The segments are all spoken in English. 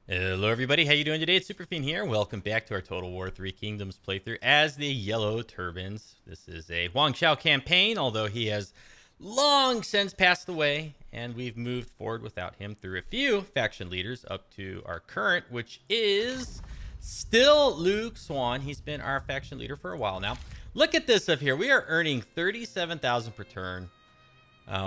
Hello everybody, how you doing today? It's Superfiend here. Welcome back to our Total War 3 Kingdoms playthrough as the Yellow Turbans. This is a Huang Xiao campaign, although he has long since passed away, and we've moved forward without him through a few faction leaders up to our current, which is still Luke Swan. He's been our faction leader for a while now. Look at this up here. We are earning 37,000 per turn.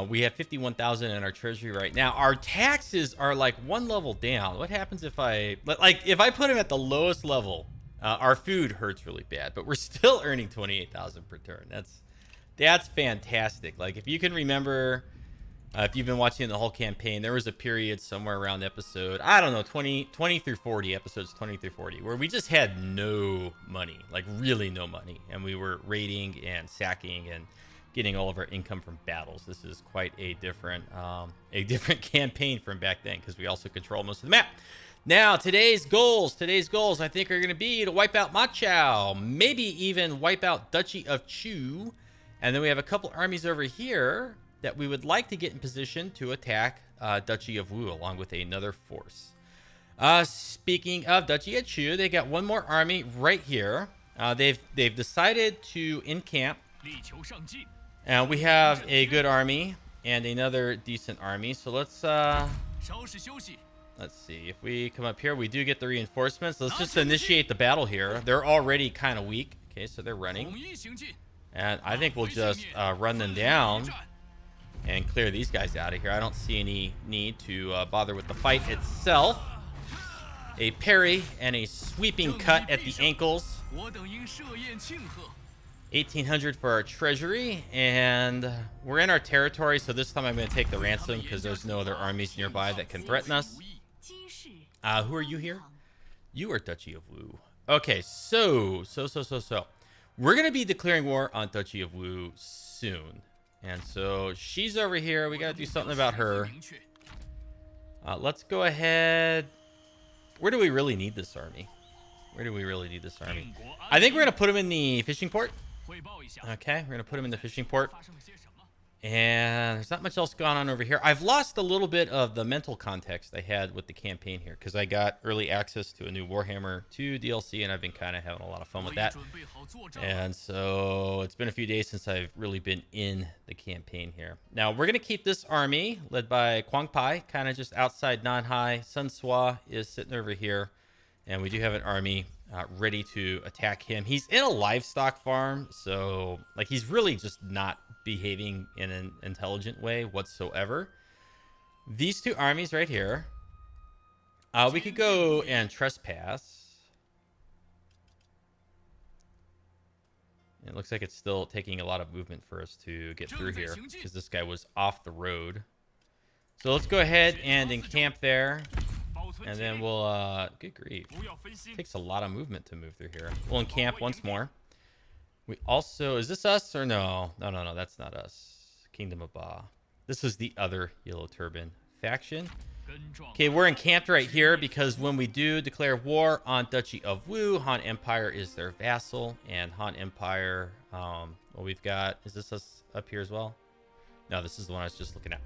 We have 51,000 in our treasury right now. Our taxes are like one level down. What happens if I put him at the lowest level? Our food hurts really bad, but we're still earning 28,000 per turn. That's fantastic. Like, if you can remember, if you've been watching the whole campaign, there was a period somewhere around episode, I don't know, 20 through 40, episodes 20 through 40, where we just had no money, like really no money, and we were raiding and sacking and getting all of our income from battles. This is quite a different campaign from back then, because we also control most of the map. Now, today's goals I think are going to be to wipe out Ma Chao, maybe even wipe out Duchy of Chu, and then we have a couple armies over here that we would like to get in position to attack Duchy of Wu along with another force. Speaking of Duchy of Chu, they got one more army right here. They've decided to encamp. And we have a good army and another decent army. So let's see. If we come up here, we do get the reinforcements. Let's just initiate the battle here. They're already kind of weak. Okay, so they're running. And I think we'll just run them down and clear these guys out of here. I don't see any need to bother with the fight itself. A parry and a sweeping cut at the ankles. 1,800 for our treasury, and we're in our territory, so this time I'm going to take the ransom because there's no other armies nearby that can threaten us. Who are you here? You are Duchy of Wu. Okay, so we're going to be declaring war on Duchy of Wu soon, and so she's over here. We got to do something about her. Let's go ahead. Where do we really need this army? I think we're going to put him in the fishing port. Okay, we're going to put him in the fishing port. And there's not much else going on over here. I've lost a little bit of the mental context I had with the campaign here, because I got early access to a new Warhammer 2 DLC, and I've been kind of having a lot of fun with that. And so it's been a few days since I've really been in the campaign here. Now, we're going to keep this army led by Quang Pai, kind of just outside Nanhai. Sun Sua is sitting over here. And we do have an army ready to attack him. He's in a livestock farm, so like he's really just not behaving in an intelligent way whatsoever. These two armies right here, we could go and trespass. It looks like it's still taking a lot of movement for us to get through here because this guy was off the road. So let's go ahead and encamp there. And then we'll, good grief. It takes a lot of movement to move through here. We'll encamp once more. We also, is this us or no? No, that's not us. Kingdom of Ba. This is the other Yellow Turban faction. Okay, we're encamped right here because when we do declare war on Duchy of Wu, Han Empire is their vassal. And Han Empire, well, we've got, is this us up here as well? No, this is the one I was just looking at.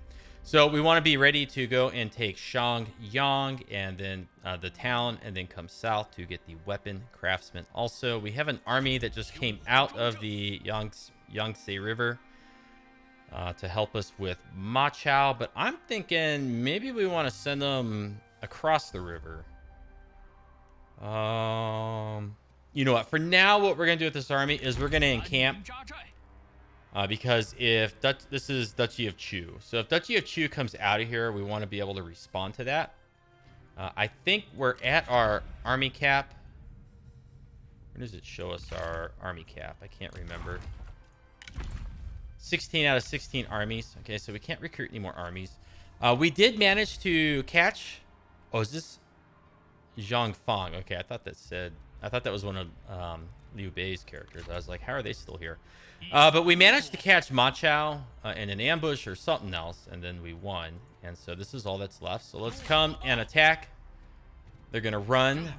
So we want to be ready to go and take Shangyang and then the town, and then come south to get the weapon craftsman. Also, we have an army that just came out of the Yangtze River to help us with Ma Chao, but I'm thinking maybe we want to send them across the river. You know what? For now, what we're going to do with this army is we're going to encamp. Because if this is Duchy of Chu. So if Duchy of Chu comes out of here, we want to be able to respond to that. I think we're at our army cap. Where does it show us our army cap? I can't remember. 16 out of 16 armies. Okay, so we can't recruit any more armies. We did manage to catch... Oh, is this Zhang Fang? Okay, I thought that was one of Liu Bei's characters. I was like, how are they still here? But we managed to catch Ma Chao in an ambush or something else, and then we won. And so this is all that's left. So let's come and attack. They're going to run.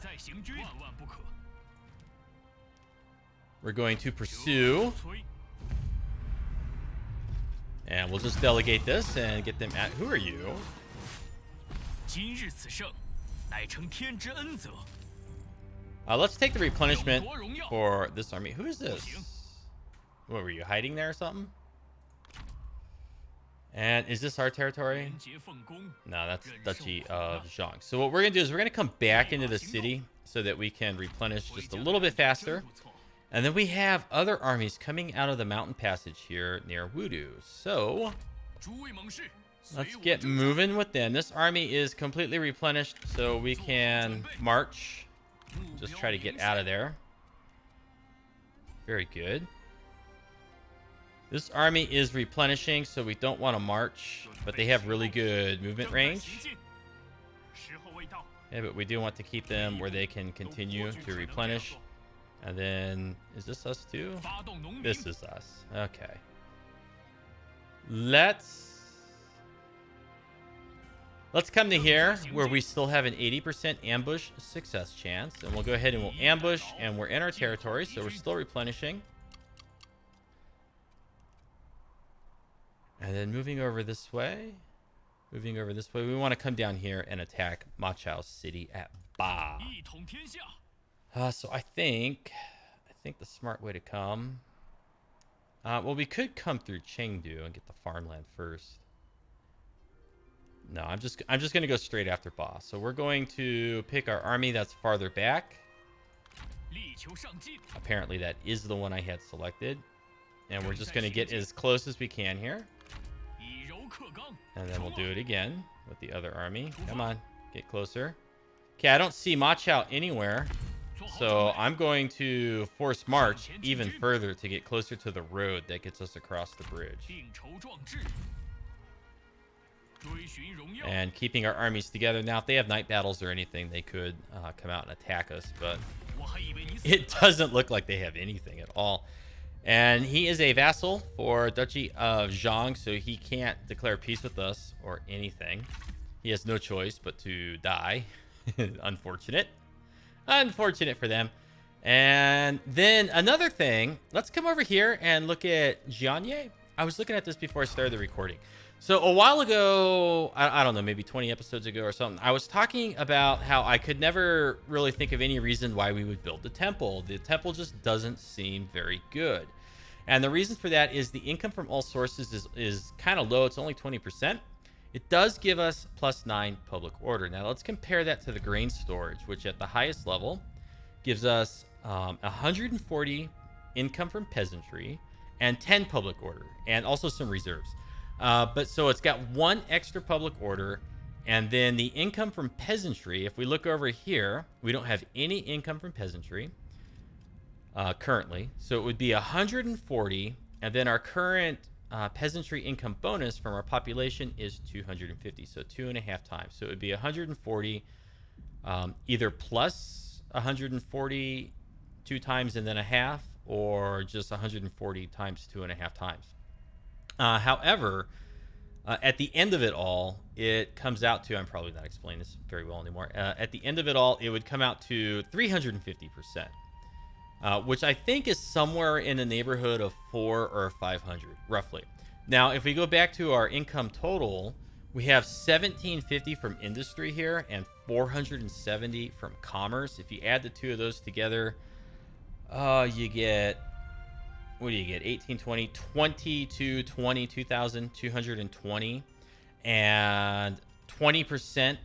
We're going to pursue. And we'll just delegate this and get them at... Who are you? Let's take the replenishment for this army. Who is this? What, were you hiding there or something? And is this our territory? No, that's Duchy of Zhang. So what we're going to do is we're going to come back into the city so that we can replenish just a little bit faster. And then we have other armies coming out of the mountain passage here near Wudu. So let's get moving with them. This army is completely replenished, so we can march. Just try to get out of there. Very good. This army is replenishing, so we don't want to march, but they have really good movement range. Yeah, but we do want to keep them where they can continue to replenish. And then, is this us too? This is us. Okay. Let's come to here where we still have an 80% ambush success chance. And we'll go ahead and we'll ambush, and we're in our territory, so we're still replenishing. And then moving over this way, we want to come down here and attack Ma Chao City at Ba. So I think the smart way to come, well, we could come through Chengdu and get the farmland first. No, I'm just going to go straight after Ba. So we're going to pick our army that's farther back. Apparently that is the one I had selected. And we're just going to get as close as we can here. And then we'll do it again with the other army. Come on, get closer. Okay, I don't see Ma Chao anywhere. So I'm going to force march even further to get closer to the road that gets us across the bridge. And keeping our armies together. Now, if they have night battles or anything, they could come out and attack us. But it doesn't look like they have anything at all. And he is a vassal for Duchy of Zhang, so he can't declare peace with us or anything. He has no choice but to die. Unfortunate. Unfortunate for them. And then another thing, let's come over here and look at Jianye. I was looking at this before I started the recording. So a while ago, I don't know, maybe 20 episodes ago or something, I was talking about how I could never really think of any reason why we would build the temple. The temple just doesn't seem very good. And the reason for that is the income from all sources is kind of low. It's only 20%. It does give us +9 public order. Now let's compare that to the grain storage, which at the highest level gives us 140 income from peasantry and 10 public order, and also some reserves. But so it's got 1 extra public order, and then the income from peasantry, if we look over here, we don't have any income from peasantry currently. So it would be 140, and then our current peasantry income bonus from our population is 250, so 2.5 times. So it would be 140, either plus 140 2 times and then a half, or just 140 times 2.5 times. However, at the end of it all, it comes out to, I'm probably not explaining this very well anymore. At the end of it all, it would come out to 350%, which I think is somewhere in the neighborhood of 400 or 500, roughly. Now, if we go back to our income total, we have 1750 from industry here and 470 from commerce. If you add the two of those together, you get, what do you get? 18, 20, 22,220, and 20%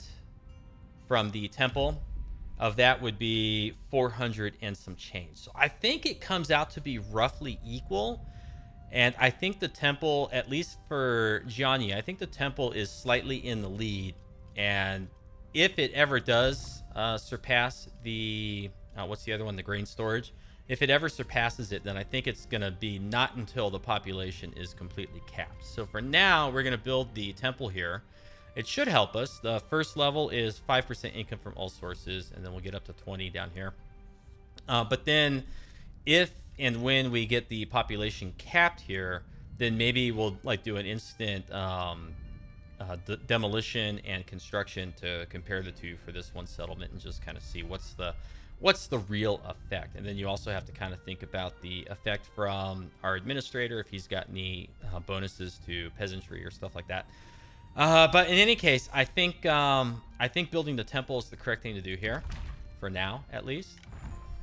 from the temple of that would be 400 and some change. So I think it comes out to be roughly equal. And I think the temple, at least for Jianye, I think the temple is slightly in the lead. And if it ever does surpass the, what's the other one? The grain storage. If it ever surpasses it, then I think it's going to be not until the population is completely capped. So for now, we're going to build the temple here. It should help us. The first level is 5% income from all sources, and then we'll get up to 20 down here. But then if and when we get the population capped here, then maybe we'll like do an instant demolition and construction to compare the two for this one settlement and just kind of see what's the real effect. And then you also have to kind of think about the effect from our administrator, if he's got any bonuses to peasantry or stuff like that. But in any case, I think building the temple is the correct thing to do here, for now at least.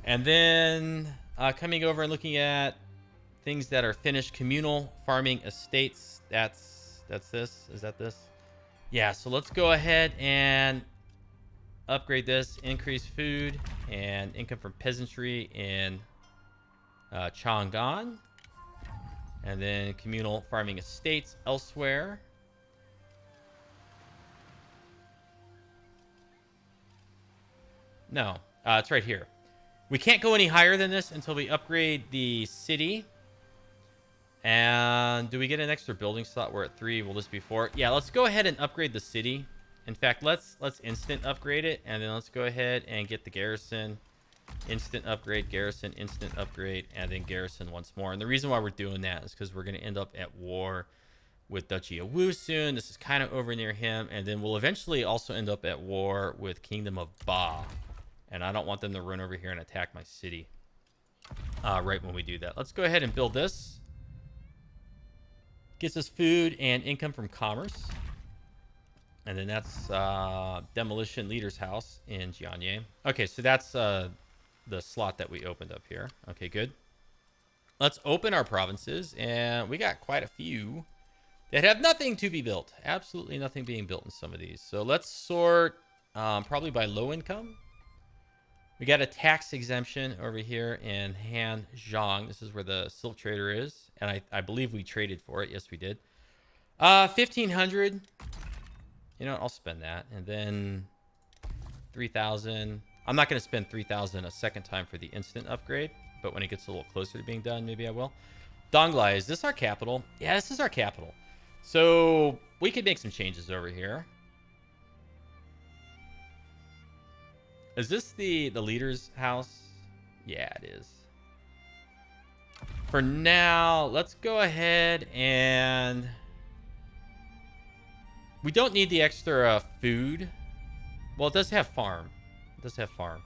And then coming over and looking at things that are finished communal farming estates. That's this. Is that this? Yeah. So let's go ahead and upgrade this. Increase food and income from peasantry in Chang'an, and then communal farming estates elsewhere. No, it's right here. We can't go any higher than this until we upgrade the city. And do we get an extra building slot? We're at 3. Will this be 4? Yeah, let's go ahead and upgrade the city. In fact, let's instant upgrade it, and then let's go ahead and get the garrison. Instant upgrade, garrison, instant upgrade, and then garrison once more. And the reason why we're doing that is because we're going to end up at war with Duchy of Wu soon. This is kind of over near him, and then we'll eventually also end up at war with Kingdom of Ba. And I don't want them to run over here and attack my city right when we do that. Let's go ahead and build this. Gets us food and income from commerce. And then that's Demolition Leader's House in Jianye. Okay, so that's the slot that we opened up here. Okay, good. Let's open our provinces. And we got quite a few that have nothing to be built. Absolutely nothing being built in some of these. So let's sort probably by low income. We got a tax exemption over here in Hanzhong. This is where the silk trader is. And I believe we traded for it. Yes, we did. 1,500. You know what? I'll spend that. And then 3,000. I'm not going to spend 3,000 a second time for the instant upgrade. But when it gets a little closer to being done, maybe I will. Donglai, is this our capital? Yeah, this is our capital. So we could make some changes over here. Is this the leader's house? Yeah, it is. For now, let's go ahead and... We don't need the extra food. Well, it does have farm. It does have farm.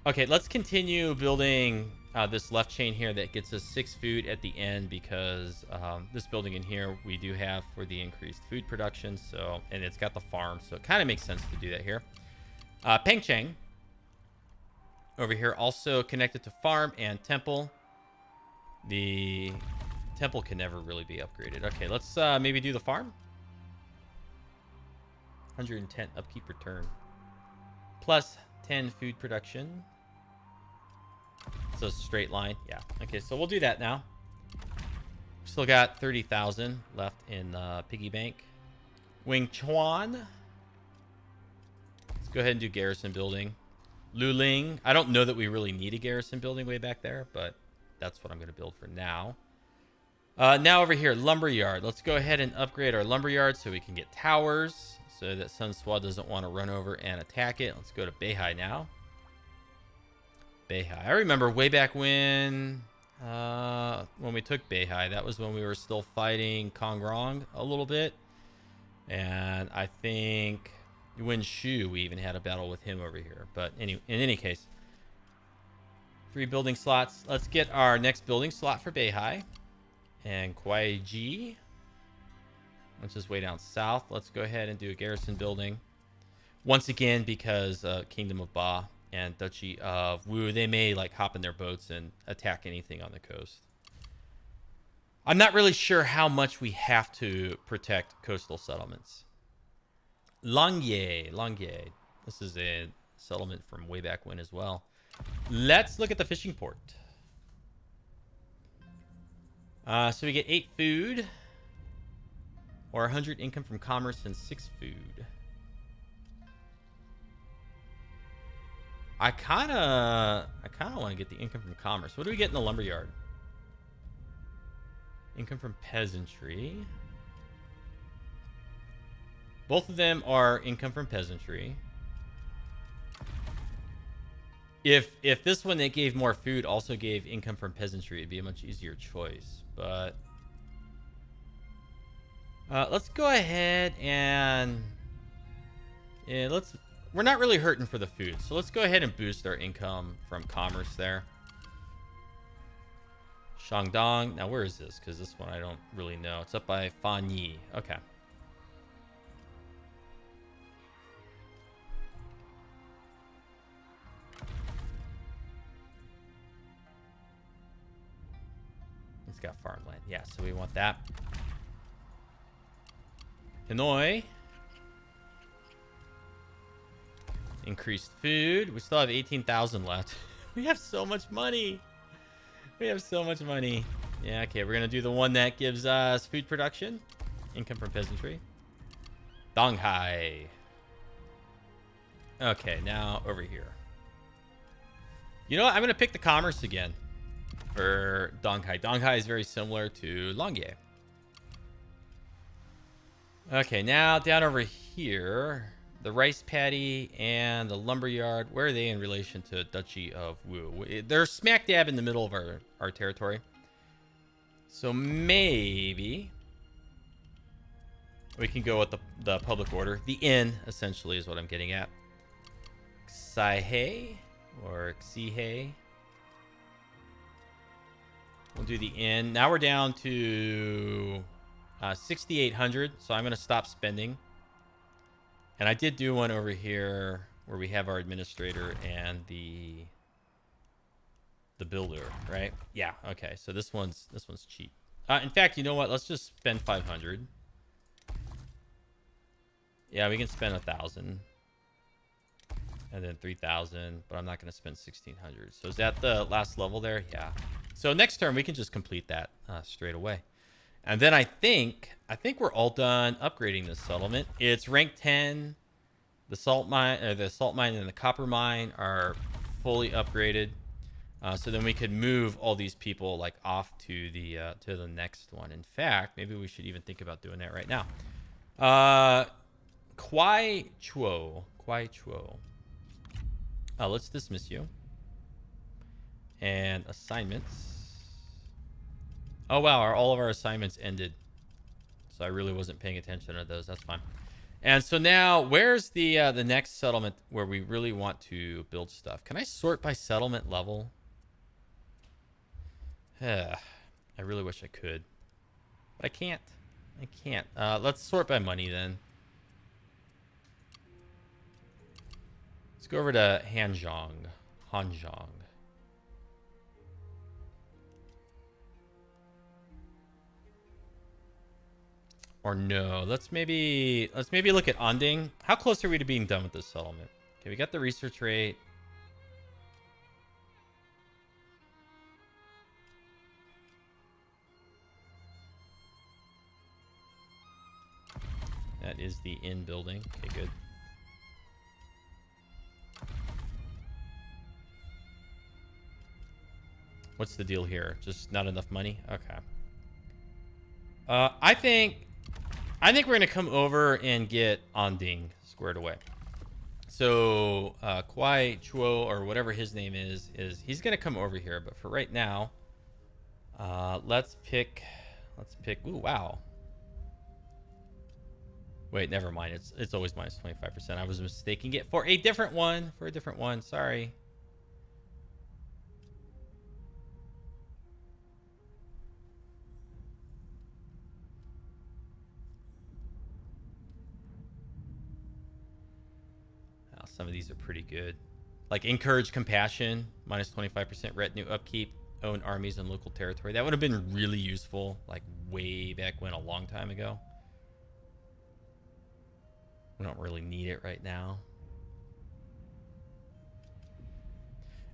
Okay, let's continue building this left chain here that gets us 6 food at the end, because this building in here we do have for the increased food production. So, and it's got the farm, so it kind of makes sense to do that here. Pengcheng over here also connected to farm and temple. The temple can never really be upgraded. Okay, let's maybe do the farm. 110 upkeep return. Plus 10 food production. So straight line. Yeah. Okay, so we'll do that now. Still got 30,000 left in piggy bank. Wing Chuan. Let's go ahead and do garrison building. Luling. I don't know that we really need a garrison building way back there, but that's what I'm going to build for now. Now over here, lumberyard. Let's go ahead and upgrade our lumberyard so we can get towers, so that Sun Swa doesn't want to run over and attack it. Let's go to Beihai now. Beihai. I remember way back when we took Beihai. That was when we were still fighting Kongrong a little bit. And I think Wen Shu, we even had a battle with him over here. But in any case, 3 building slots. Let's get our next building slot for Beihai. And Kuaiji, which is way down south. Let's go ahead and do a garrison building. Once again, because Kingdom of Ba and Duchy of Wu, they may like hop in their boats and attack anything on the coast. I'm not really sure how much we have to protect coastal settlements. Langye. This is a settlement from way back when as well. Let's look at the fishing port. So we get 8 food, or 100 income from commerce and 6 food. I kind of want to get the income from commerce. What do we get in the lumberyard? Income from peasantry. Both of them are income from peasantry. If this one that gave more food also gave income from peasantry, it'd be a much easier choice. But let's go ahead and we're not really hurting for the food, so let's go ahead and boost our income from commerce there. Shandong. Now, where is this? Because this one I don't really know. It's up by Fanyi. Okay. It's got farmland. Yeah, so we want that. Hanoi. Increased food. We still have 18,000 left. We have so much money. We have so much money. Yeah, okay. We're going to do the one that gives us food production. Income from peasantry. Donghai. Okay, now over here. You know what? I'm going to pick the commerce again for Donghai. Donghai is very similar to Longye. Okay, now down over here, the rice paddy and the lumberyard, where are they in relation to Duchy of Wu? They're smack dab in the middle of our territory. So maybe we can go with the public order. The inn, essentially, is what I'm getting at. Xihe or Xihe. We'll do the inn. Now we're down to 6,800, so I'm going to stop spending. And I did do one over here where we have our administrator and the builder, right? Yeah, okay. So this one's cheap. In fact, you know what? Let's just spend 500. Yeah, we can spend 1,000. And then 3,000, but I'm not going to spend 1,600. So is that the last level there? Yeah. So next turn we can just complete that straight away. And then I think we're all done upgrading this settlement. It's rank 10. The salt mine and the copper mine are fully upgraded. So then we could move all these people like off to the next one. In fact, maybe we should even think about doing that right now. Kwai Chuo. Let's dismiss you. And assignments. Oh wow, all of our assignments ended. So I really wasn't paying attention to those. That's fine. And so now, where's the next settlement where we really want to build stuff? Can I sort by settlement level? I really wish I could, but I can't. Let's sort by money then. Let's go over to Hanzhong. Or no, let's maybe look at Anding. How close are we to being done with this settlement? Okay, we got the research rate. That is the inn building. Okay, good. What's the deal here? Just not enough money? Okay. I think we're gonna come over and get Anding squared away. So Kwai Chuo or whatever his name is he's gonna come over here. But for right now, let's pick. Ooh, wow. Wait, never mind. It's always minus 25%. I was mistaking it for a different one. Sorry. Some of these are pretty good. Like encourage compassion, minus 25% retinue upkeep, own armies in local territory. That would have been really useful, like way back when, a long time ago. We don't really need it right now.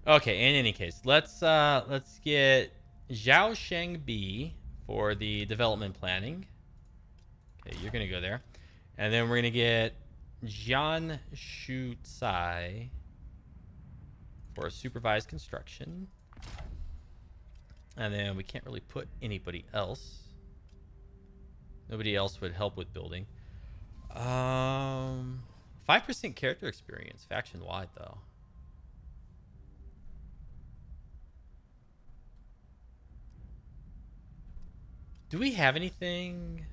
Okay, in any case, let's get Zhao Shengbi for the development planning. Okay, you're gonna go there. And then we're gonna get Jian Shu Tsai for supervised construction. And then we can't really put anybody else. Nobody else would help with building. 5% character experience, faction wide though. Do we have anything?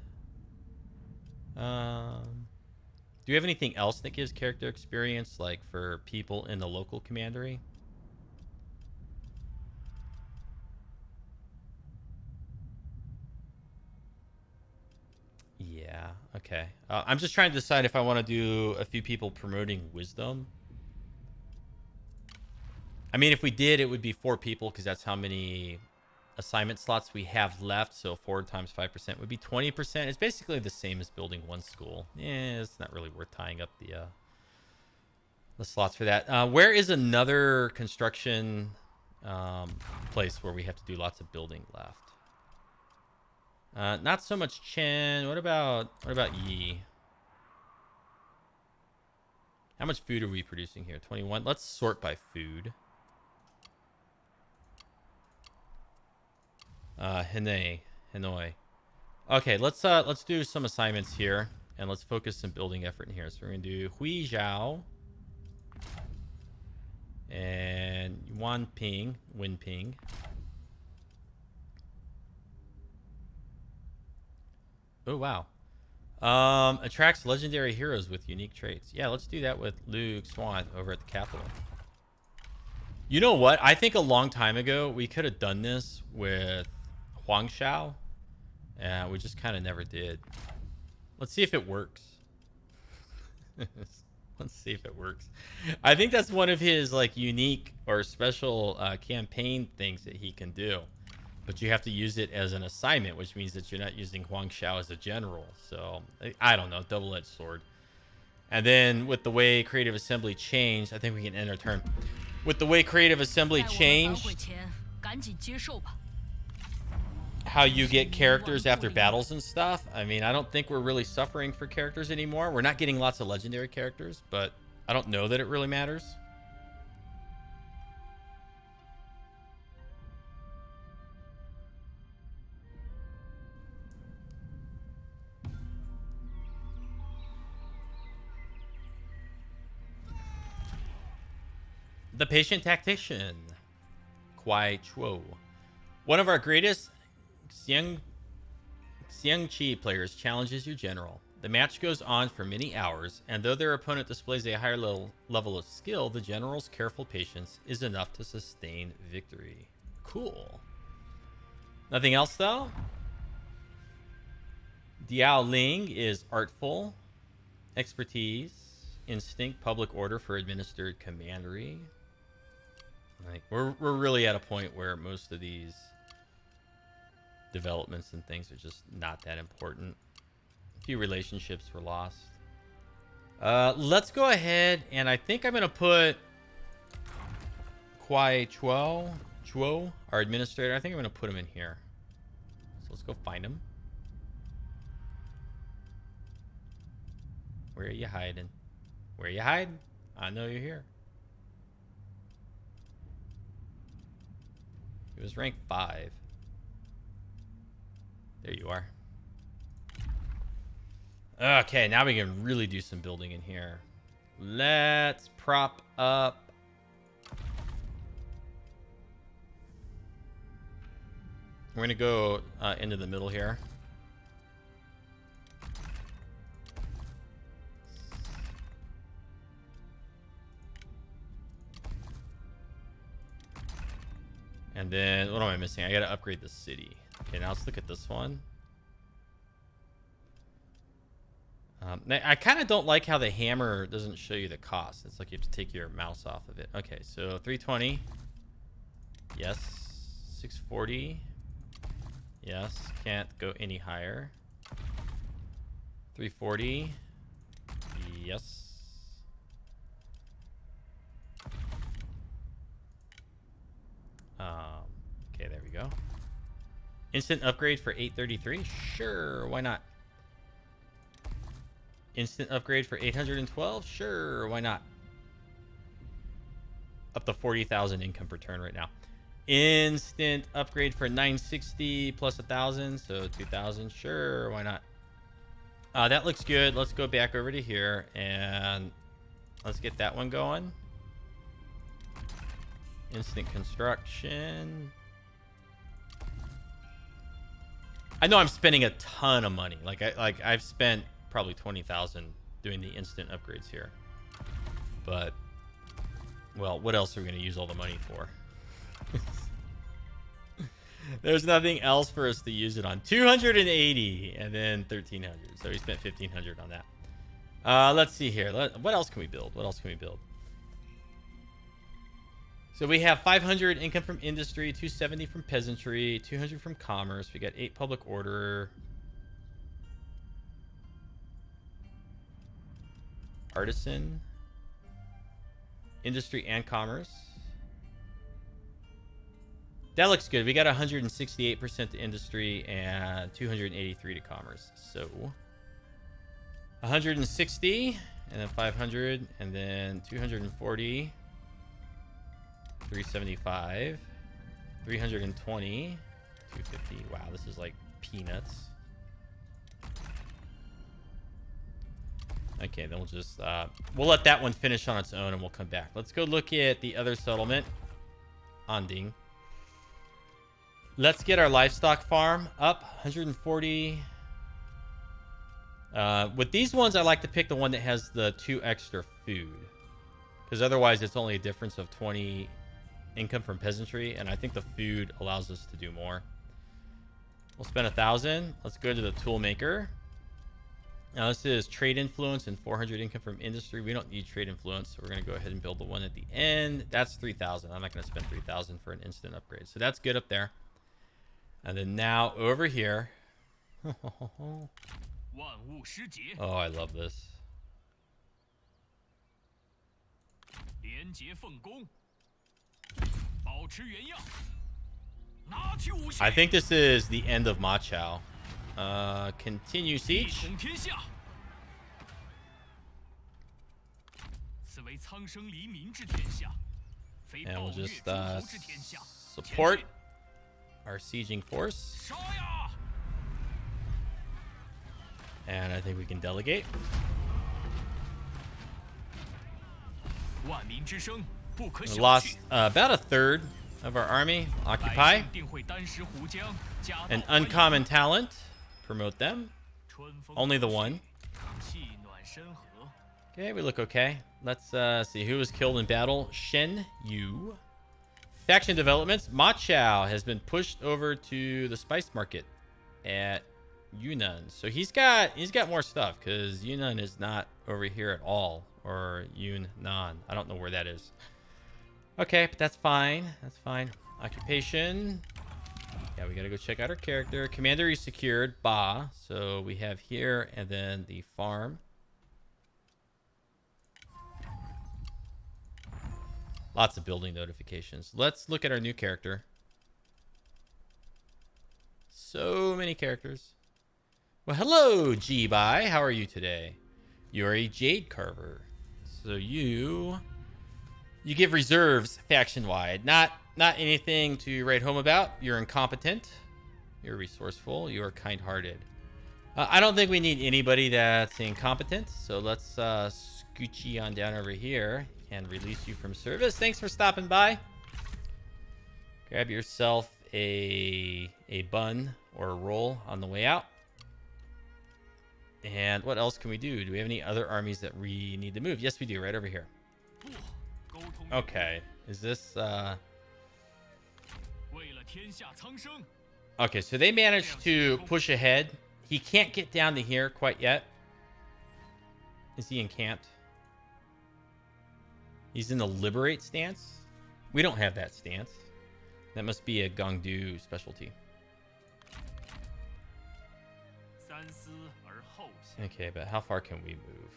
Do we have anything else that gives character experience, like for people in the local commandery? Okay. I'm just trying to decide if I want to do a few people promoting wisdom. I mean, if we did, it would be 4 people because that's how many assignment slots we have left. So 4 times 5% would be 20%. It's basically the same as building 1 school. Yeah, it's not really worth tying up the slots for that. Where is another construction place where we have to do lots of building left? Not so much Chen. What about Yi? How much food are we producing here? 21. Let's sort by food. Hanoi. Okay, let's do some assignments here, and let's focus some building effort in here. So we're gonna do Huizhao and Wenping. Oh wow. Attracts legendary heroes with unique traits. Yeah, let's do that with Luke Swan over at the capital. You know what? I think a long time ago we could have done this with Huangshao. Yeah, we just kind of never did. Let's see if it works. Let's see if it works. I think that's one of his like unique or special campaign things that he can do. But you have to use it as an assignment, which means that you're not using Huangshao as a general. So I don't know, double-edged sword. And then with the way Creative Assembly changed, I think we can end our turn. With the way Creative Assembly changed, how you get characters after battles and stuff. I mean, I don't think we're really suffering for characters anymore. We're not getting lots of legendary characters, but I don't know that it really matters. The Patient Tactician, Kuai Chuo. One of our greatest Xiangqi players challenges your general. The match goes on for many hours, and though their opponent displays a higher level of skill, the general's careful patience is enough to sustain victory. Cool. Nothing else, though? Diao Ling is artful, expertise, instinct, public order for administered commandery. Like we're really at a point where most of these developments and things are just not that important. A few relationships were lost. Let's go ahead, and I think I'm gonna put Kuai Chuo, our administrator. I think I'm gonna put him in here. So let's go find him. Where are you hiding? Where are you hiding? I know you're here. He was rank 5. There you are. Okay, now we can really do some building in here. Let's prop up. We're going to go into the middle here. And then, what am I missing? I got to upgrade the city. Okay, now let's look at this one. I kind of don't like how the hammer doesn't show you the cost. It's like you have to take your mouse off of it. Okay, so 320. Yes. 640. Yes. Can't go any higher. 340. Yes. Okay, there we go. Instant upgrade for 833? Sure, why not? Instant upgrade for 812? Sure, why not? Up to 40,000 income per turn right now. Instant upgrade for 960 plus 1,000, so 2,000. Sure, why not? That looks good. Let's go back over to here and let's get that one going. Instant construction. I know I'm spending a ton of money. I've spent probably 20,000 doing the instant upgrades here. But well, what else are we going to use all the money for? There's nothing else for us to use it on. 280 and then 1300. So we spent 1500 on that. Let's see here. What else can we build? What else can we build? So we have 500 income from industry, 270 from peasantry, 200 from commerce. We got 8 public order. Artisan. Industry and commerce. That looks good. We got 168% to industry and 283 to commerce. So 160 and then 500 and then 240, 375, 320, 250. Wow, this is like peanuts. Okay, then we'll just we'll let that one finish on its own and we'll come back. Let's go look at the other settlement, Anding. Let's get our livestock farm up 140. With these ones, I like to pick the one that has the 2 extra food, because otherwise it's only a difference of 20 income from peasantry, and I think the food allows us to do more. We'll spend 1,000. Let's go to the tool maker. Now this is trade influence and 400 income from industry. We don't need trade influence, so we're going to go ahead and build the one at the end. That's 3,000. I'm not going to spend 3,000 for an instant upgrade, so that's good up there. And then now over here. Oh, I love this. I think this is the end of Ma Chao. Continue siege. And we'll just support our sieging force. And I think we can delegate. We lost about a third of our army. Occupy. An uncommon talent. Promote them. Only the one. Okay, we look okay. Let's see who was killed in battle. Shen Yu. Faction developments. Ma Chao has been pushed over to the spice market at Yunnan. So he's got more stuff, because Yunnan is not over here at all. Or Yunnan. I don't know where that is. Okay, but that's fine. That's fine. Occupation. Yeah, we gotta go check out our character. Commander is secured. Ba. So we have here and then the farm. Lots of building notifications. Let's look at our new character. So many characters. Well, hello, G-Bai. How are you today? You're a Jade Carver. So you give reserves faction-wide. Not anything to write home about. You're incompetent. You're resourceful. You're kind-hearted. I don't think we need anybody that's incompetent. So let's scooch you on down over here and release you from service. Thanks for stopping by. Grab yourself a bun or a roll on the way out. And what else can we do? Do we have any other armies that we need to move? Yes, we do. Right over here. Okay. Is this... Okay, so they managed to push ahead. He can't get down to here quite yet. Is he encamped? He's in the liberate stance. We don't have that stance. That must be a Gongdu specialty. Okay, but how far can we move?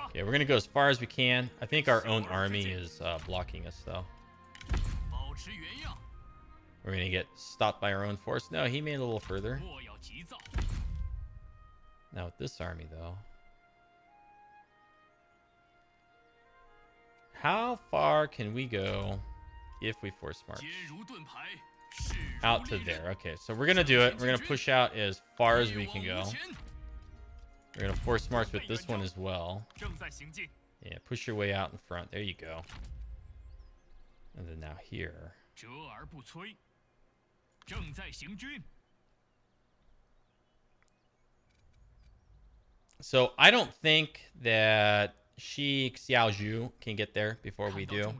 Okay, we're gonna go as far as we can. I think our own army is blocking us, though. We're gonna get stopped by our own force. No, he made it a little further. Now with this army, though. How far can we go if we force march? Out to there. Okay, so we're going to do it. We're going to push out as far as we can go. We're going to force march with this one as well. Yeah, push your way out in front. There you go. And then now here. So I don't think that Shi Xiaozhu can get there before we do.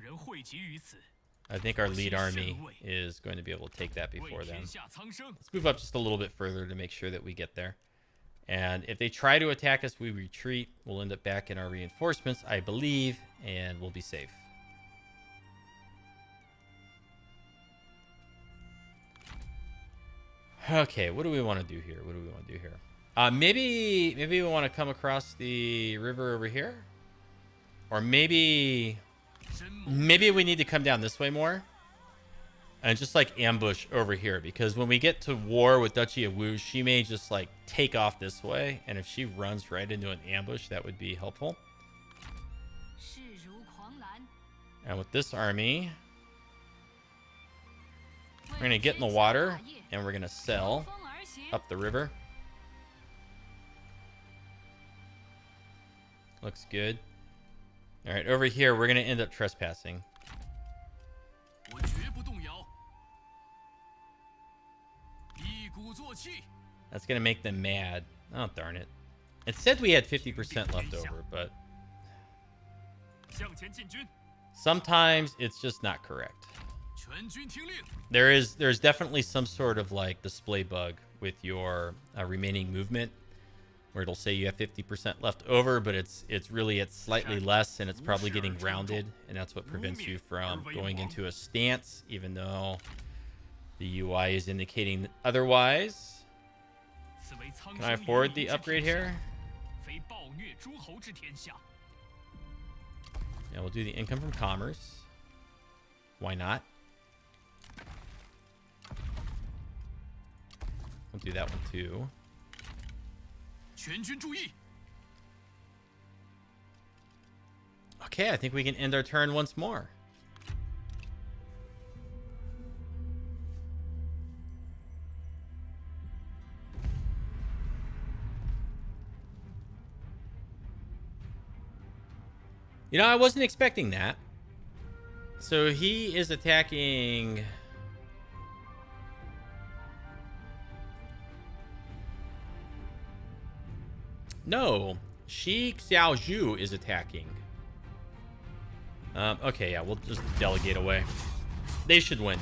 I think our lead army is going to be able to take that before them. Let's move up just a little bit further to make sure that we get there. And if they try to attack us, we retreat. We'll end up back in our reinforcements, I believe, and we'll be safe. Okay, what do we want to do here? Maybe we want to come across the river over here, or maybe we need to come down this way more and just like ambush over here, because when we get to war with Duchy of Wu, she may just like take off this way, and if she runs right into an ambush, that would be helpful. And with this army, we're going to get in the water and we're going to sail up the river. Looks good. All right, over here, we're going to end up trespassing. That's going to make them mad. Oh, darn it. It said we had 50% left over, but sometimes it's just not correct. There's definitely some sort of like display bug with your remaining movement, where it'll say you have 50% left over, but it's really at slightly less, and it's probably getting rounded, and that's what prevents you from going into a stance, even though the UI is indicating otherwise. Can I afford the upgrade here? Yeah, we'll do the income from commerce. Why not? We'll do that one too. Okay, I think we can end our turn once more. You know, I wasn't expecting that. So he is attacking... No, Shi Xiaozhu is attacking. Okay, yeah, we'll just delegate away. They should win.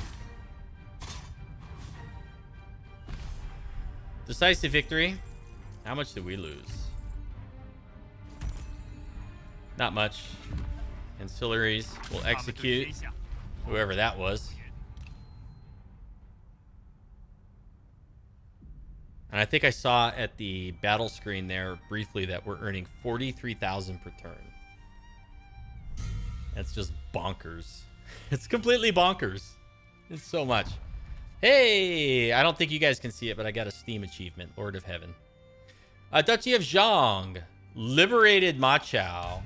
Decisive victory. How much did we lose? Not much. Ancillaries will execute whoever that was. And I think I saw at the battle screen there briefly that we're earning 43,000 per turn. That's just bonkers. It's completely bonkers. It's so much. Hey, I don't think you guys can see it, but I got a Steam achievement, Lord of Heaven. Duchy of Zhang liberated Ma Chao.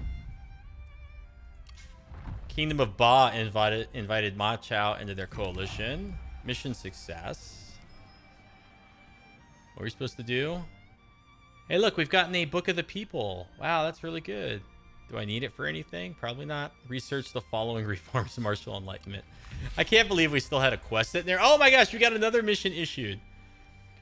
Kingdom of Ba invited Ma Chao into their coalition. Mission success. What are we supposed to do? Hey, look, we've gotten a Book of the People. Wow, that's really good. Do I need it for anything? Probably not. Research the following reforms to martial enlightenment. I can't believe we still had a quest in there. Oh my gosh, we got another mission issued.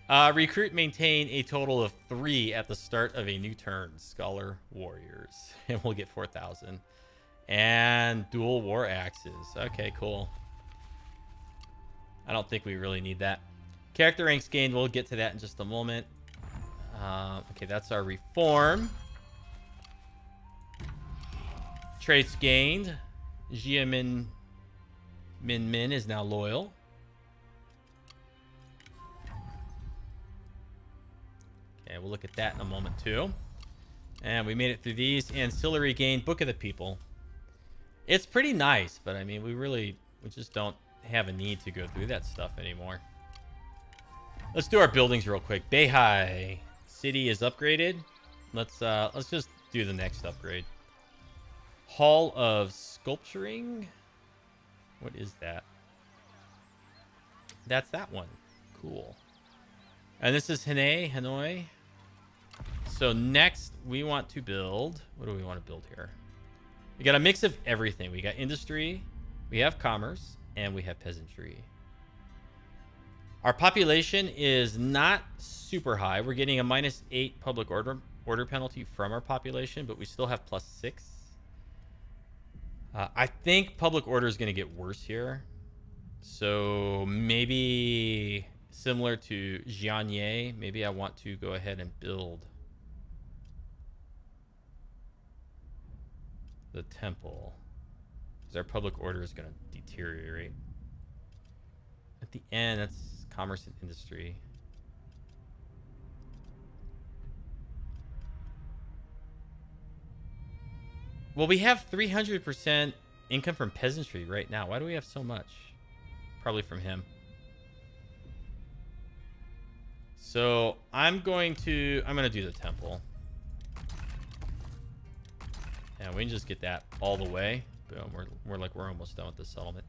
Recruit, maintain a total of 3 at the start of a new turn. Scholar Warriors. And we'll get 4,000. And dual war axes. Okay, cool. I don't think we really need that. Character ranks gained. We'll get to that in just a moment. Okay, that's our reform. Traits gained. Jia Min is now loyal. Okay, we'll look at that in a moment too. And we made it through these. Ancillary gained. Book of the People. It's pretty nice, but I mean, we just don't have a need to go through that stuff anymore. Let's do our buildings real quick. Beihai City is upgraded. Let's just do the next upgrade. Hall of Sculpturing. What is that? That's that one. Cool. And this is Hanoi. So next we want to build. What do we want to build here? We got a mix of everything. We got industry, we have commerce, and we have peasantry. Our population is not super high. We're getting a -8 public order penalty from our population, but we still have +6. I think public order is going to get worse here. So maybe similar to Jianye, maybe I want to go ahead and build the temple, because our public order is going to deteriorate. At the end, that's commerce and industry. Well, we have 300% income from peasantry right now. Why do we have so much? Probably from him. So I'm gonna do the temple. And we can just get that all the way. Boom, we're almost done with the settlement.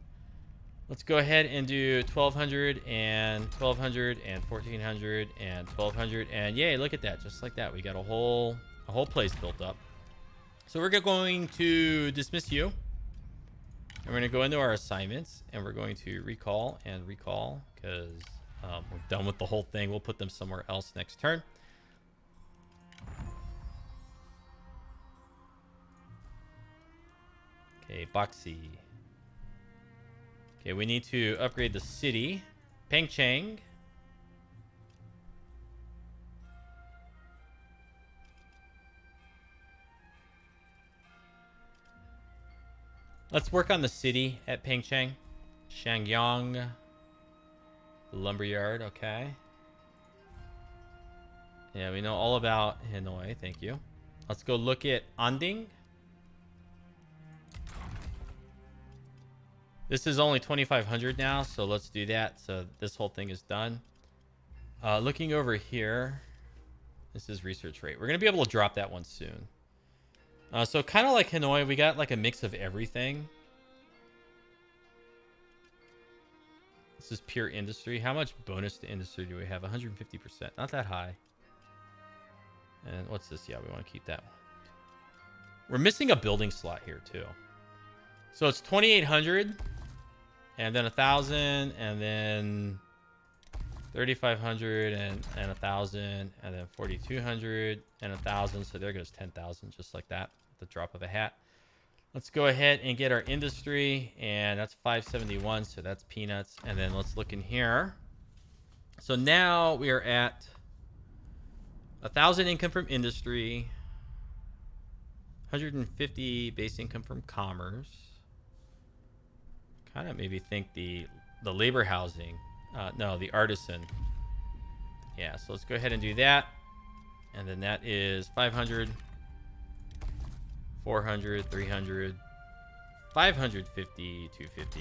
Let's go ahead and do 1200 and 1200 and 1400 and 1200, and yay, look at that. Just like that, we got a whole place built up. So we're going to dismiss you. And we're going to go into our assignments, and we're going to recall because we're done with the whole thing. We'll put them somewhere else next turn. Okay, Boxy. Okay, we need to upgrade the city. Pengcheng. Let's work on the city at Pengcheng. Shangyang. Lumberyard, okay. Yeah, we know all about Hanoi, thank you. Let's go look at Anding. This is only 2,500 now, so let's do that. So this whole thing is done. Looking over here, this is research rate. We're going to be able to drop that one soon. So kind of like Hanoi, we got like a mix of everything. This is pure industry. How much bonus to industry do we have? 150%. Not that high. And what's this? Yeah, we want to keep that one. We're missing a building slot here too. So it's 2,800. And then 1,000. And then 3,500 and 1,000. And then 4,200 and 1,000. So there goes 10,000 just like that. At the drop of a hat. Let's go ahead and get our industry, and that's 571, so that's peanuts. And then let's look in here. So now we are at 1,000 income from industry, 150 base income from commerce. Kind of maybe think the labor housing, no, the artisan. Yeah, so let's go ahead and do that. And then that is 500. 400, 300, 550, 250,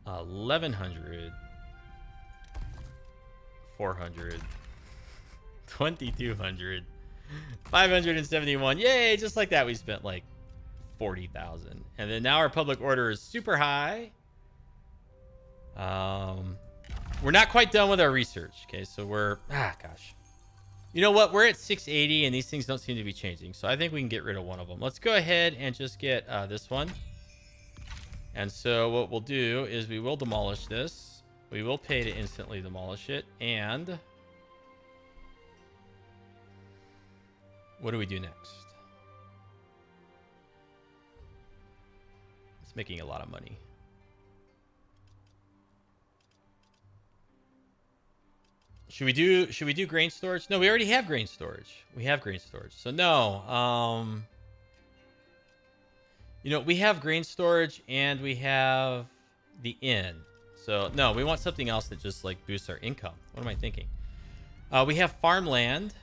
1,100, 400, 2,200, 571. Yay! Just like that, we spent like 40,000. And then now our public order is super high. We're not quite done with our research. Okay, so we're gosh. You know what? We're at 680, and these things don't seem to be changing. So I think we can get rid of one of them. Let's go ahead and just get this one. And so what we'll do is we will demolish this. We will pay to instantly demolish it. And what do we do next? It's making a lot of money. Should we do grain storage? No, we already have grain storage. We have grain storage. So no. You know, we have grain storage and we have the inn. So no, we want something else that just like boosts our income. What am I thinking? We have farmland.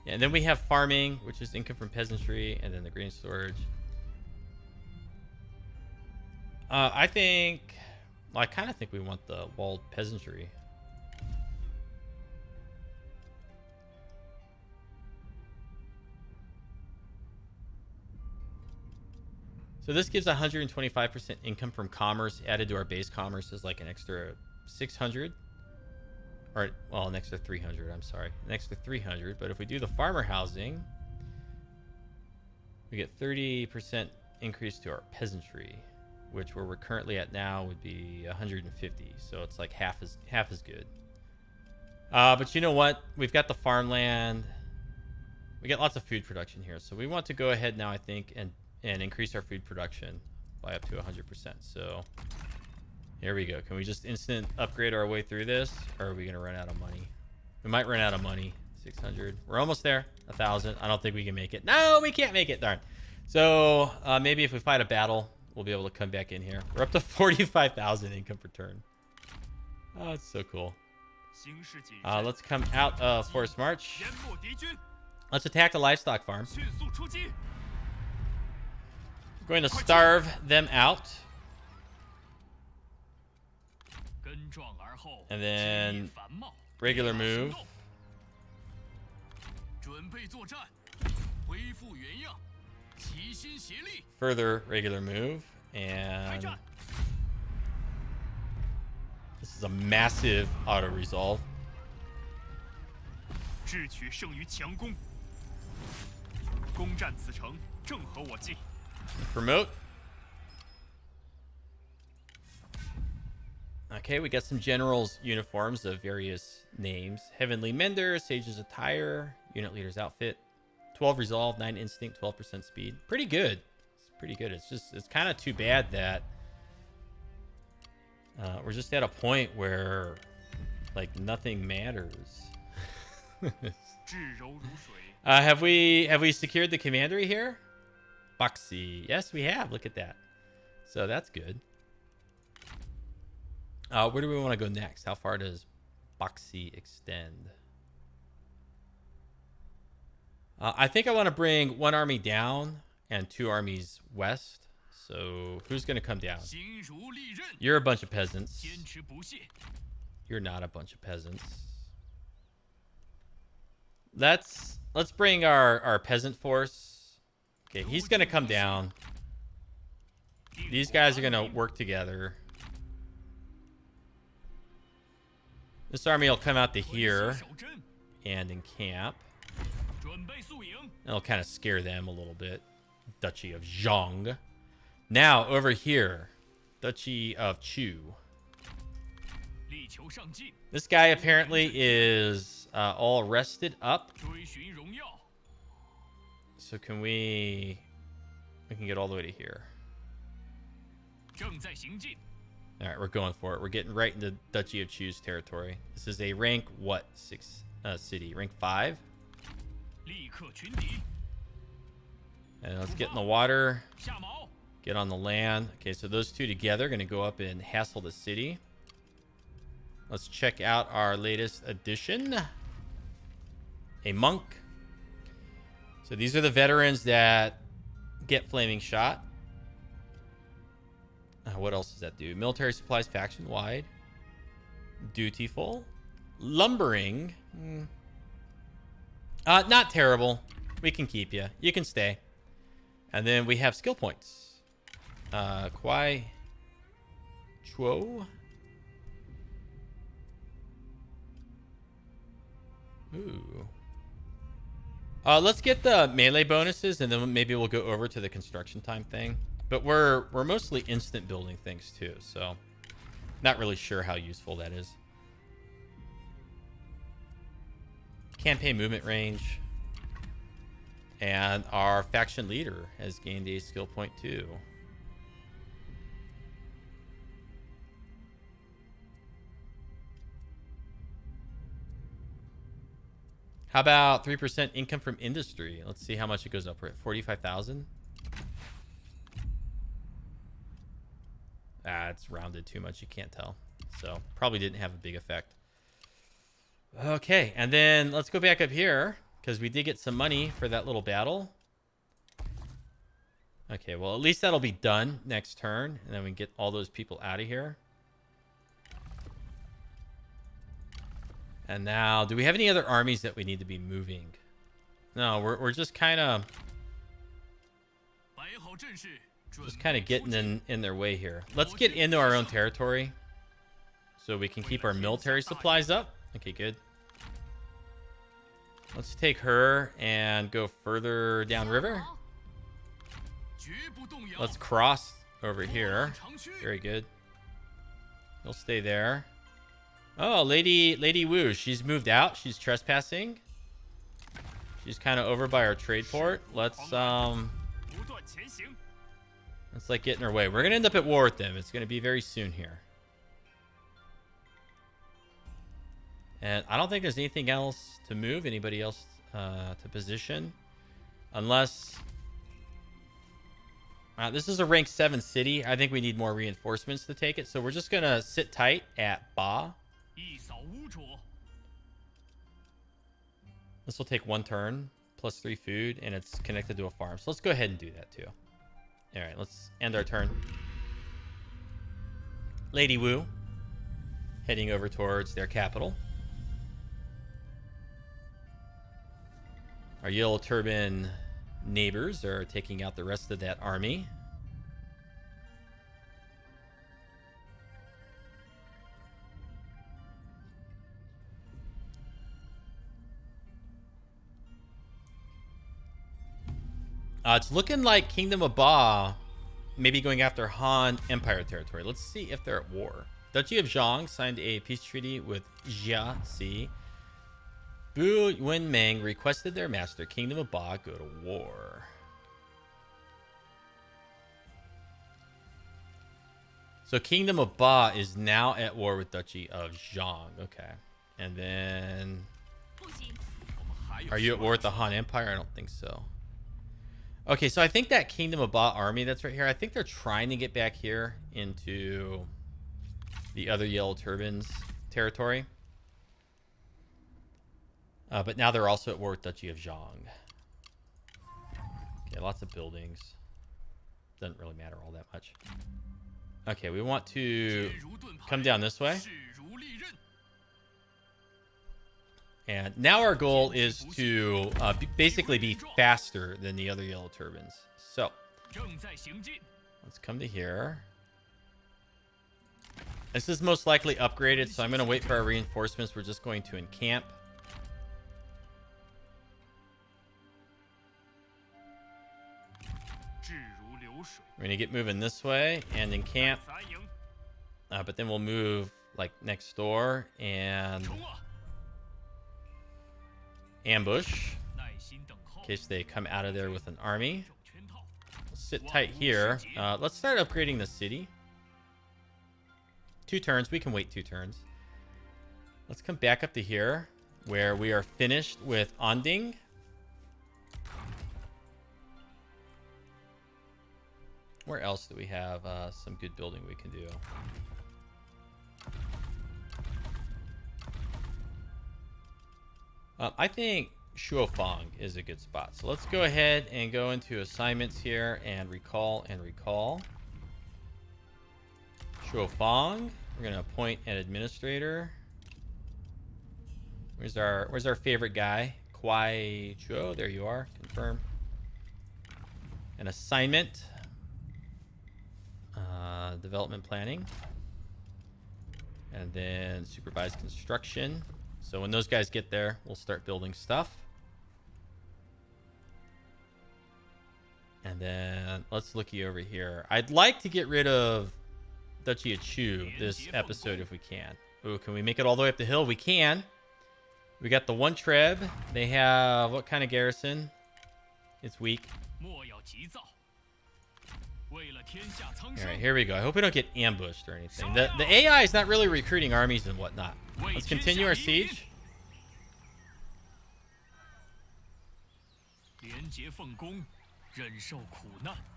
Yeah, and then we have farming, which is income from peasantry, and then the grain storage. I kind of think we want the walled peasantry. So this gives 125% income from commerce added to our base commerce is like an extra 600. Or, well, an extra 300, I'm sorry. An extra 300. But if we do the farmer housing, we get 30% increase to our peasantry, which where we're currently at now would be 150. So it's like half as good. But you know what? We've got the farmland. We got lots of food production here. So we want to go ahead now, I think, and and increase our food production by up to 100%. So here we go. Can we just instant upgrade our way through this, or are we going to run out of money? We might run out of money. 600. We're almost there. 1,000. I don't think we can make it. No, we can't make it. Darn. So maybe if we fight a battle, we'll be able to come back in here. We're up to 45,000 income per turn. Oh, it's so cool. Let's come out of Forest March. Let's attack the livestock farm. We're going to starve them out. And then regular move. Further regular move. And this is a massive auto resolve. Promote. Okay, we got some generals' uniforms of various names. Heavenly Mender, Sage's Attire, Unit Leader's Outfit. 12 Resolve, 9 Instinct, 12% Speed. Pretty good. It's pretty good. It's kind of too bad that we're just at a point where, like, nothing matters. Have we secured the commandery here? Baxi. Yes, we have. Look at that. So that's good. Where do we want to go next? How far does Baxi extend? I think I want to bring 1 army down and 2 armies west. So who's going to come down? You're a bunch of peasants. You're not a bunch of peasants. Let's bring our peasant force. Okay, he's going to come down. These guys are going to work together. This army will come out to here and encamp. It'll kind of scare them a little bit. Duchy of Zhong. Now, over here, Duchy of Chu. This guy apparently is all rested up. So can we can get all the way to here. All right, we're going for it. We're getting right into Duchy of Chu's territory. This is a rank what city? Rank 5. And let's get in the water. Get on the land. Okay, so those two together are going to go up and hassle the city. Let's check out our latest addition. A monk. So these are the veterans that get flaming shot. What else does that do? Military supplies faction wide. Dutiful. Lumbering. Not terrible. We can keep you. You can stay. And then we have skill points. Kwai Chuo. Ooh. Let's get the melee bonuses, and then maybe we'll go over to the construction time thing. But we're mostly instant building things too, so not really sure how useful that is. Campaign movement range. And our faction leader has gained a skill point too. How about 3% income from industry? Let's see how much it goes up. We're at 45,000. It's rounded too much. You can't tell. So probably didn't have a big effect. Okay, and then let's go back up here because we did get some money for that little battle. Okay, well, at least that'll be done next turn, and then we can get all those people out of here. And now, do we have any other armies that we need to be moving? No, we're just kind of getting in their way here. Let's get into our own territory so we can keep our military supplies up. Okay, good. Let's take her and go further downriver. Let's cross over here. Very good. You'll stay there. Oh, Lady Wu. She's moved out. She's trespassing. She's kind of over by our trade port. Let's It's like getting our way. We're going to end up at war with them. It's going to be very soon here. And I don't think there's anything else to move. Anybody else to position. Unless... this is a rank 7 city. I think we need more reinforcements to take it. So we're just going to sit tight at Ba. This will take 1 turn. Plus 3 food. And it's connected to a farm. So let's go ahead and do that too. Alright, let's end our turn. Lady Wu. Heading over towards their capital. Our Yellow Turban neighbors are taking out the rest of that army. It's looking like Kingdom of Ba maybe going after Han Empire territory. Let's see if they're at war. Duchy of Zhang signed a peace treaty with Jiaxi. Bu Wenmeng requested their master, Kingdom of Ba, go to war. So Kingdom of Ba is now at war with Duchy of Zhang. Okay. And then... Are you at war with the Han Empire? I don't think so. Okay, so I think that Kingdom of Ba army that's right here, I think they're trying to get back here into the other Yellow Turbans territory. But now they're also at war with Duchy of Zhang. Okay, lots of buildings. Doesn't really matter all that much. Okay, we want to come down this way. And now our goal is to basically be faster than the other Yellow Turbans. So, let's come to here. This is most likely upgraded, so I'm going to wait for our reinforcements. We're just going to encamp. We're going to get moving this way and encamp. But then we'll move like next door and ambush in case they come out of there with an army. We'll sit tight here. Let's start upgrading the city. 2 turns. We can wait 2 turns. Let's come back up to here where we are finished with Onding. Where else do we have some good building we can do? I think Shuofang is a good spot. So let's go ahead and go into assignments here and recall and recall. Shuofang. We're going to appoint an administrator. Where's our favorite guy? Kuai Chuo. There you are. Confirm. An assignment. Development planning. And then supervised construction. So when those guys get there, we'll start building stuff. And then let's looky over here. I'd like to get rid of Duchy of Chu this episode if we can. Ooh, can we make it all the way up the hill? We can. We got the 1 Treb. They have what kind of garrison? It's weak. Alright, here we go. I hope we don't get ambushed or anything. The AI is not really recruiting armies and whatnot. Let's continue our siege.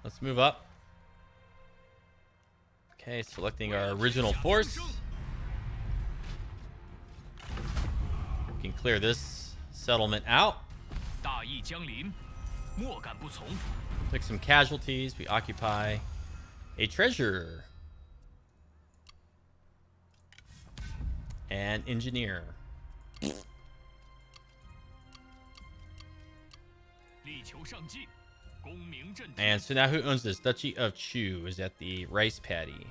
Let's move up. Okay, selecting our original force. We can clear this settlement out. Take some casualties. We occupy a treasure. And engineer. And so now who owns this? Duchy of Chu is at the rice paddy.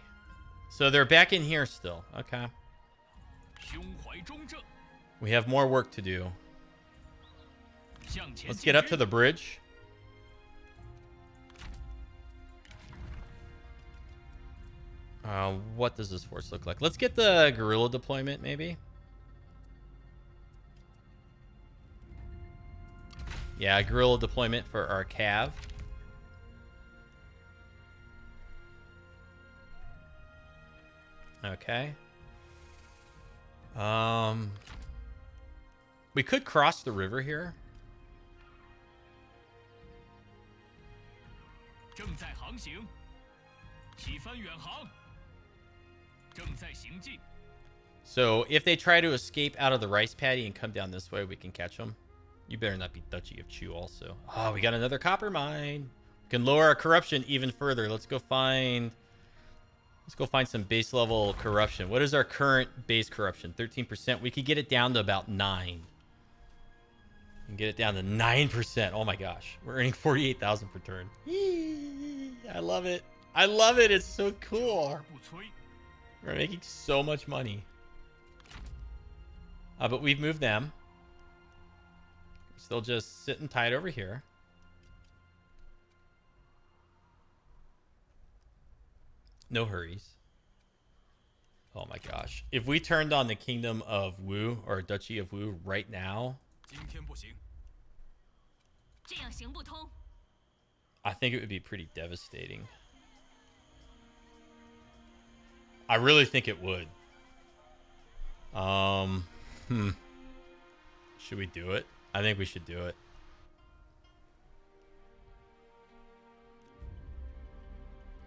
So they're back in here still. Okay. We have more work to do. Let's get up to the bridge. What does this force look like? Let's get the guerrilla deployment, maybe. Yeah, guerrilla deployment for our cav. Okay. We could cross the river here. 正在航行，起帆远航，正在行进。 So if they try to escape out of the rice paddy and come down this way, we can catch them. You better not be Duchy of Chu also. Oh, we got another copper mine. We can lower our corruption even further. Let's go find some base level corruption. What is our current base corruption? 13%. We could get it down to about 9. We can get it down to 9%. Oh my gosh. We're earning 48,000 per turn. I love it. I love it. It's so cool. We're making so much money. But we've moved them. We're still just sitting tight over here. No hurries. Oh my gosh. If we turned on the Kingdom of Wu or Duchy of Wu right now, I think it would be pretty devastating. I really think it would. Should we do it? I think we should do it.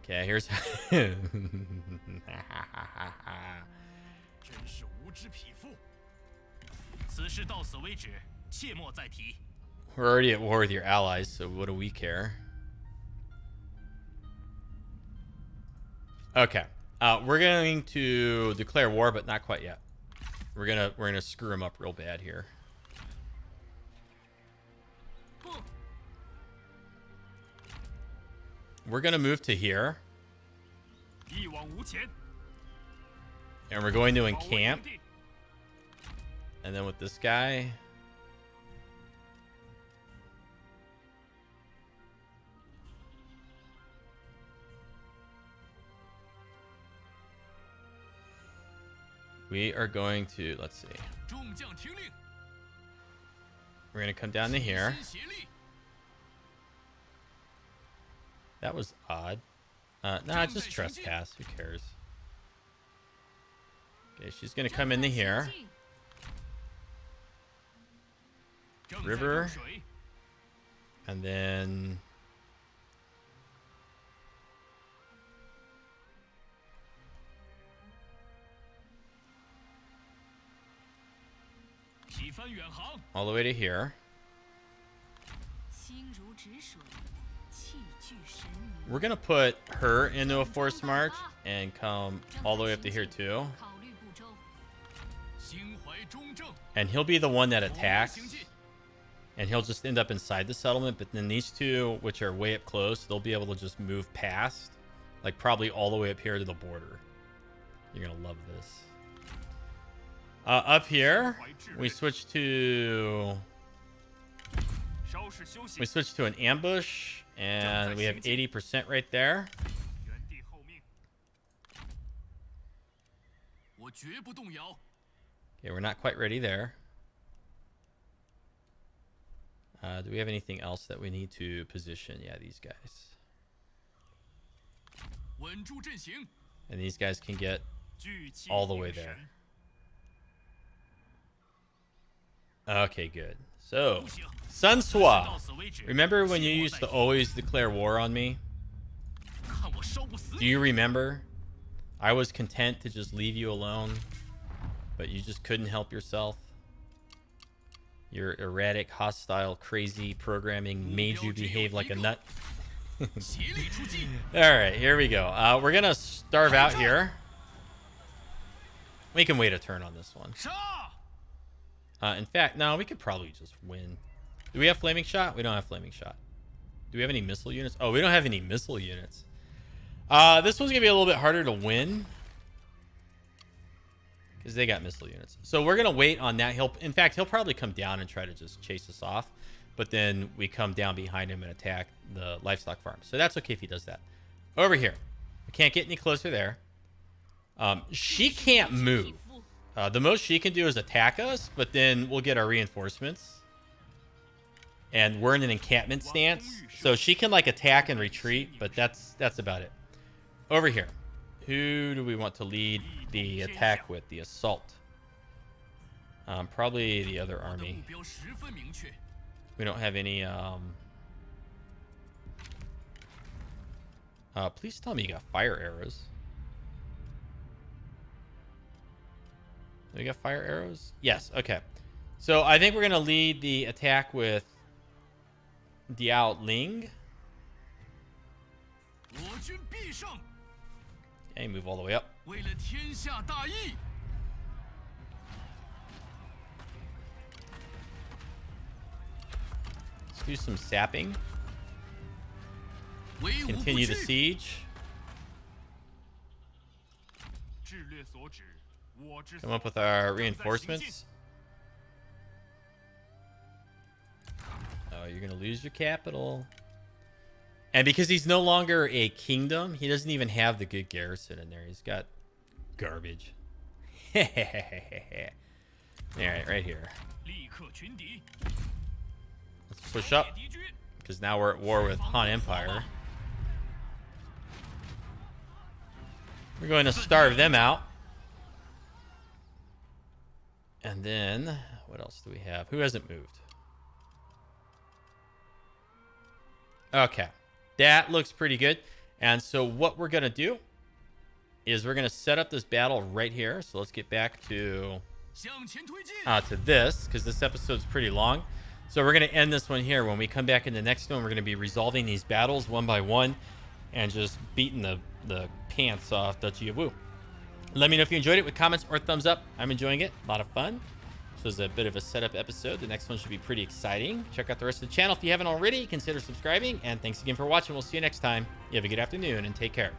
Okay, here's... We're already at war with your allies, so what do we care? Okay. We're going to declare war, but not quite yet. We're gonna screw him up real bad here. We're gonna move to here. And we're going to encamp. And then with this guy. We are going to, let's see. We're going to come down to here. That was odd. Nah, just trespass. Who cares? Okay, she's going to come into here. River. And then... all the way to here. We're gonna put her into a forced march and come all the way up to here too. And he'll be the one that attacks. And he'll just end up inside the settlement. But then these two, which are way up close, they'll be able to just move past. Like probably all the way up here to the border. You're gonna love this. Up here, we switch to an ambush, and we have 80% right there. Okay, we're not quite ready there. Do we have anything else that we need to position? Yeah, these guys. And these guys can get all the way there. Okay, good. So, Sun Sua. Remember when you used to always declare war on me? Do you remember? I was content to just leave you alone, but you just couldn't help yourself. Your erratic, hostile, crazy programming made you behave like a nut. Alright, here we go. We're gonna starve out here. We can wait a turn on this one. In fact, no, we could probably just win. Do we have Flaming Shot? We don't have Flaming Shot. Do we have any missile units? Oh, we don't have any missile units. This one's going to be a little bit harder to win. Because they got missile units. So we're going to wait on that. In fact, he'll probably come down and try to just chase us off. But then we come down behind him and attack the livestock farm. So that's okay if he does that. Over here. I can't get any closer there. She can't move. The most she can do is attack us, but then we'll get our reinforcements. And we're in an encampment stance. So she can like attack and retreat, but that's about it. Over here. Who do we want to lead the attack with, the assault. Probably the other 我的目 army. 标十分明确。 We don't have any. Please tell me you got fire arrows. We got fire arrows? Yes. Okay. So I think we're gonna lead the attack with Diao Ling. 我军必胜， Okay, move all the way up. 为了天下大义。 Let's do some sapping. 威武不 Continue the 屈。 siege. 智略所指，我之 Come up with our reinforcements. Oh, you're gonna lose your capital. And because he's no longer a kingdom, he doesn't even have the good garrison in there. He's got garbage. All right, right here. 立刻群敌， Let's push up 敌军。 because now we're at war with Han Empire. We're going to starve them out. And then, what else do we have? Who hasn't moved? Okay. That looks pretty good. And so what we're going to do is we're going to set up this battle right here. So let's get back to 向前推进。 this because this episode's pretty long. So we're going to end this one here. When we come back in the next one, we're going to be resolving these battles one by one and just beating the pants off Duchy of Wu. Let me know if you enjoyed it with comments or thumbs up. I'm enjoying it. A lot of fun. This was a bit of a setup episode. The next one should be pretty exciting. Check out the rest of the channel if you haven't already. Consider subscribing. And thanks again for watching. We'll see you next time. You have a good afternoon and take care.